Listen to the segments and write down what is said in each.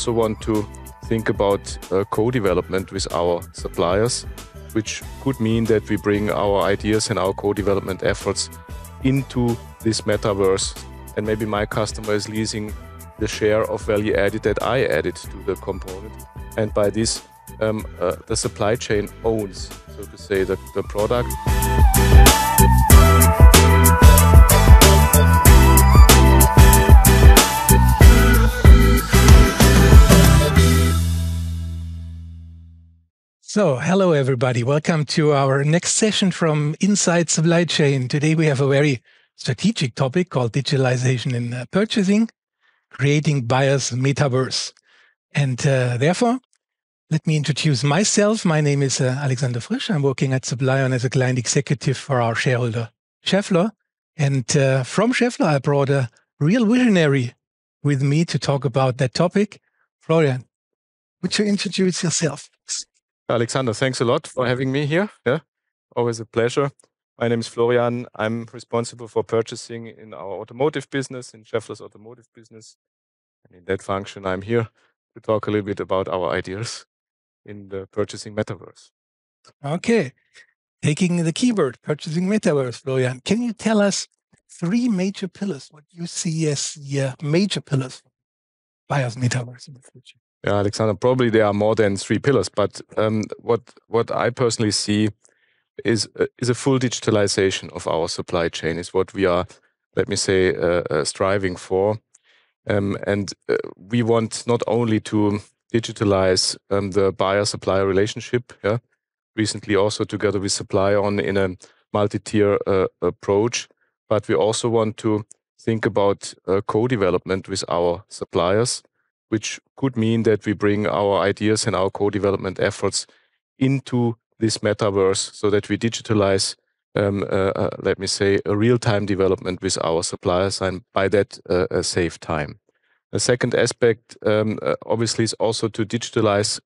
also want to think about co-development with our suppliers, which could mean that we bring our ideas and our co-development efforts into this metaverse, and maybe my customer is leasing the share of value added that I added to the component, and by this the supply chain owns, so to say, the product. So, hello everybody. Welcome to our next session from Inside Supply Chain. Today we have a very strategic topic called digitalization in purchasing, creating buyers' metaverse. And therefore, let me introduce myself. My name is Alexander Frisch. I'm working at SupplyOn as a client executive for our shareholder, Schaeffler. And from Schaeffler, I brought a real visionary with me to talk about that topic. Florian, would you introduce yourself? Alexander, thanks a lot for having me here. Yeah, always a pleasure. My name is Florian. I'm responsible for purchasing in our automotive business, in Schaeffler's automotive business. And in that function, I'm here to talk a little bit about our ideas in the purchasing metaverse. Okay. Taking the keyword, purchasing metaverse, Florian, can you tell us three major pillars, what you see as the major pillars for buyers' metaverse in the future? Yeah, Alexander, probably there are more than three pillars, but what I personally see is a full digitalization of our supply chain is what we are, let me say, striving for. And we want not only to digitalize the buyer-supplier relationship, yeah, recently also together with SupplyOn in a multi-tier approach, but we also want to think about co-development with our suppliers, which could mean that we bring our ideas and our co-development efforts into this metaverse so that we digitalize, let me say, a real-time development with our suppliers, and by that save time. The second aspect, obviously, is also to digitalize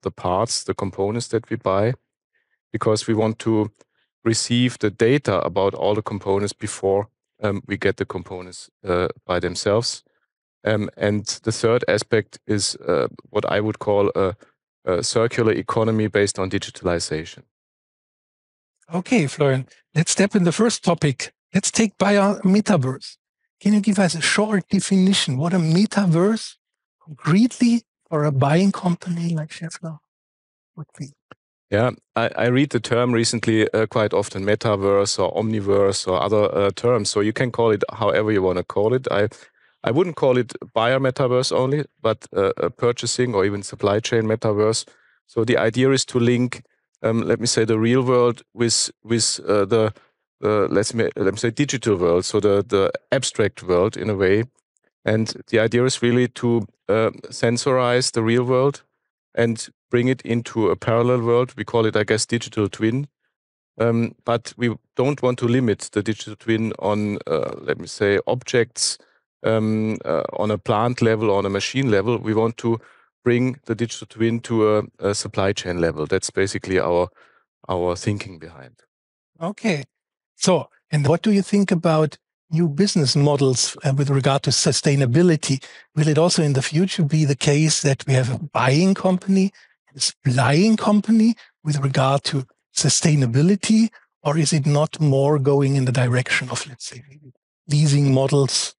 the parts, the components that we buy, because we want to receive the data about all the components before we get the components by themselves. And the third aspect is what I would call a circular economy based on digitalization. Okay, Florian, let's step in the first topic. Let's take buyer metaverse. Can you give us a short definition what a metaverse concretely for a buying company like Schaeffler would be? Yeah, I read the term recently quite often, metaverse or omniverse or other terms. So you can call it however you want to call it. I wouldn't call it buyer metaverse only, but purchasing or even supply chain metaverse. So the idea is to link, let me say, the real world with the let me say digital world, so the abstract world in a way. And the idea is really to sensorize the real world and bring it into a parallel world. We call it, I guess, digital twin. But we don't want to limit the digital twin on, let me say, objects on a plant level, on a machine level. We want to bring the digital twin to a supply chain level. That's basically our thinking behind. Okay. So, and what do you think about new business models with regard to sustainability? Will it also in the future be the case that we have a buying company, a supplying company with regard to sustainability, or is it not more going in the direction of, let's say, leasing models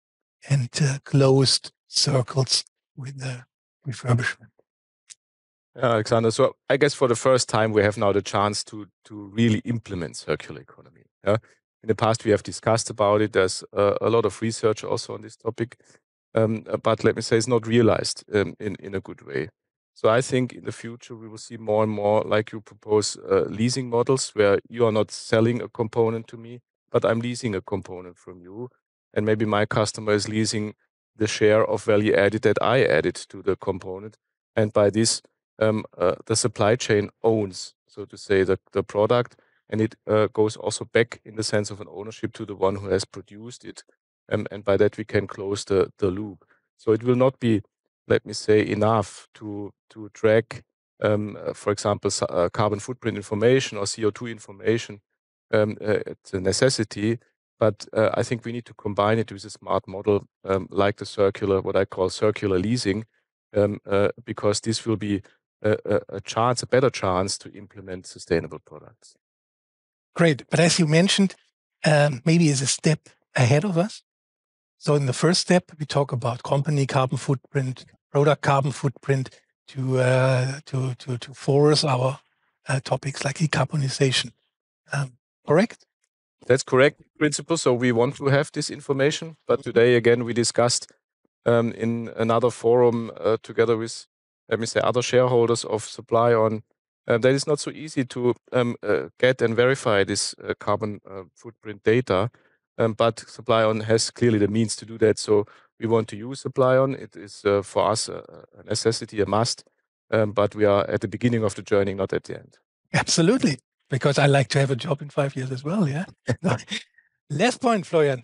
and closed circles with the refurbishment? Alexander, so I guess for the first time we have now the chance to really implement circular economy. Yeah? In the past we have discussed about it. There's a lot of research also on this topic, but let me say it's not realized in a good way. So I think in the future we will see more and more, like you propose, leasing models where you are not selling a component to me, but I'm leasing a component from you, and maybe my customer is leasing the share of value added that I added to the component, and by this the supply chain owns, so to say, the product, and it goes also back in the sense of an ownership to the one who has produced it, and by that we can close the loop. So it will not be, let me say, enough to track, for example, carbon footprint information or CO2 information. It's a necessity, but I think we need to combine it with a smart model like the circular, what I call circular leasing, because this will be a better chance to implement sustainable products. Great. But as you mentioned, maybe is a step ahead of us. So in the first step, we talk about company carbon footprint, product carbon footprint to force our topics like decarbonization. Correct? That's correct, principle. So we want to have this information, but today again we discussed in another forum together with, let me say, other shareholders of SupplyOn. That is not so easy to get and verify this carbon footprint data, but SupplyOn has clearly the means to do that. So we want to use SupplyOn. It is for us a necessity, a must, but we are at the beginning of the journey, not at the end. Absolutely, because I like to have a job in 5 years as well. Yeah. Last point, Florian.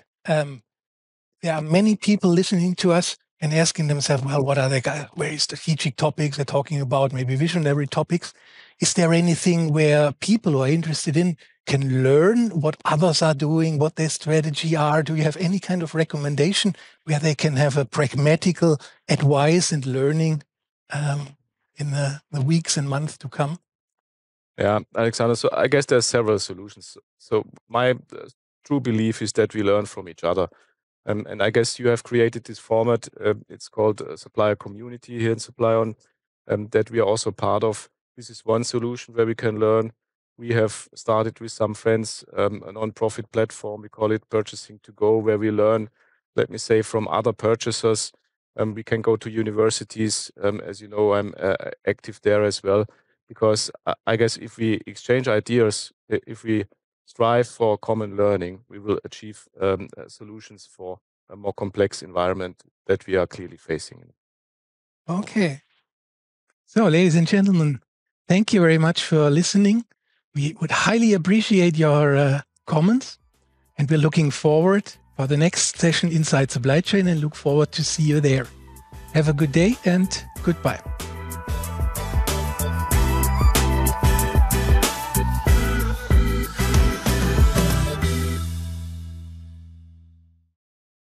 There are many people listening to us and asking themselves, well, what are the very strategic topics they're talking about, maybe visionary topics? Is there anything where people who are interested in can learn what others are doing, what their strategy are? Do you have any kind of recommendation where they can have a pragmatical advice and learning in the weeks and months to come? Yeah, Alexander, so I guess there's several solutions. So my true belief is that we learn from each other. And I guess you have created this format. It's called Supplier Community here in SupplyOn, that we are also part of. This is one solution where we can learn. We have started with some friends a non-profit platform. We call it Purchasing to Go, where we learn, let me say, from other purchasers. We can go to universities. As you know, I'm active there as well. Because I guess if we exchange ideas, if we strive for common learning, we will achieve solutions for a more complex environment that we are clearly facing. Okay. So, ladies and gentlemen, thank you very much for listening. We would highly appreciate your comments, and we're looking forward for the next session inside supply chain and look forward to see you there. Have a good day and goodbye.